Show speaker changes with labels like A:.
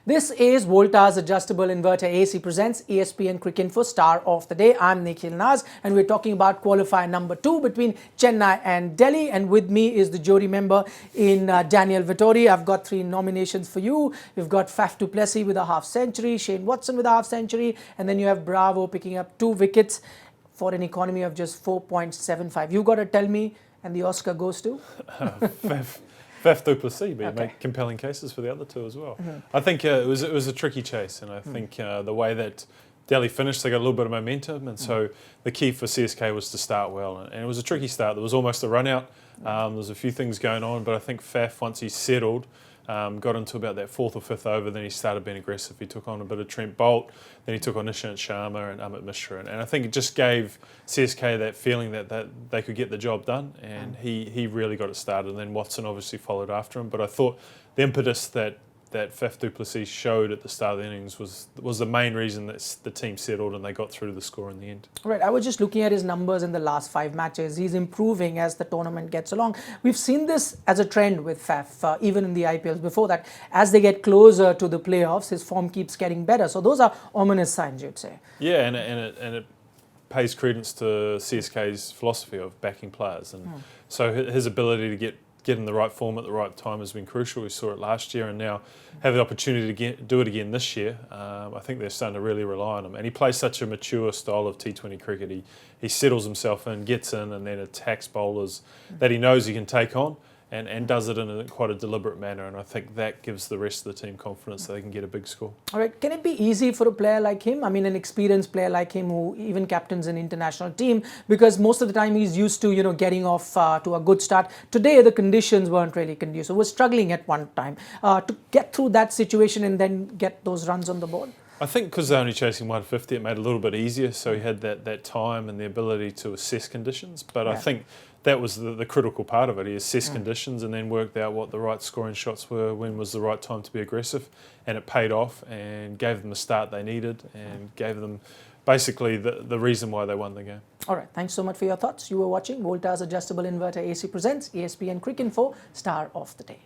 A: This is Volta's Adjustable Inverter AC presents ESPNcricinfo Star of the Day. I'm Nikhil Naz and we're talking about qualifier number 2 between Chennai and Delhi. And with me is the jury member in Daniel Vettori. I've got 3 nominations for you. We've got Faf du Plessis with a half century, Shane Watson with a half century, and then you have Bravo picking up 2 wickets for an economy of just 4.75. You've got to tell me, and the Oscar goes to?
B: Faf du Plessis, but you make compelling cases for the other 2 as well. I think it was a tricky chase, and I think the way that Delhi finished, they got a little bit of momentum, and so the key for CSK was to start well, and it was a tricky start. There was almost a run out. There was a few things going on, but I think Faf, once he settled, got into about that 4th or 5th over, then he started being aggressive. He took on a bit of Trent Bolt, then he took on Ishant Sharma and Amit Mishra, and I think it just gave CSK that feeling that they could get the job done, and he really got it started, and then Watson obviously followed after him. But I thought the impetus that Faf du Plessis showed at the start of the innings was the main reason that the team settled and they got through to the score in the end.
A: Right, I was just looking at his numbers in the last 5 matches. He's improving as the tournament gets along. We've seen this as a trend with Faf, even in the IPLs before that. As they get closer to the playoffs, his form keeps getting better. So those are ominous signs, you'd say.
B: Yeah, and it pays credence to CSK's philosophy of backing players, and so his ability to get in the right form at the right time has been crucial. We saw it last year, and now have the opportunity to do it again this year. I think they're starting to really rely on him, and he plays such a mature style of T20 cricket. He settles himself in, gets in, and then attacks bowlers that he knows he can take on, and does it in quite a deliberate manner, and I think that gives the rest of the team confidence that they can get a big score.
A: All right, can it be easy for a player like him? I mean, an experienced player like him who even captains an international team, because most of the time he's used to, getting off to a good start. Today, the conditions weren't really conducive. We're struggling at one time to get through that situation and then get those runs on the board.
B: I think because they're only chasing 150, it made it a little bit easier, so he had that time and the ability to assess conditions. But I think that was the critical part of it. He assessed conditions and then worked out what the right scoring shots were, when was the right time to be aggressive, and it paid off and gave them the start they needed and gave them basically the reason why they won the game.
A: All right, thanks so much for your thoughts. You were watching Volta's Adjustable Inverter AC presents ESPNcricinfo Star of the Day.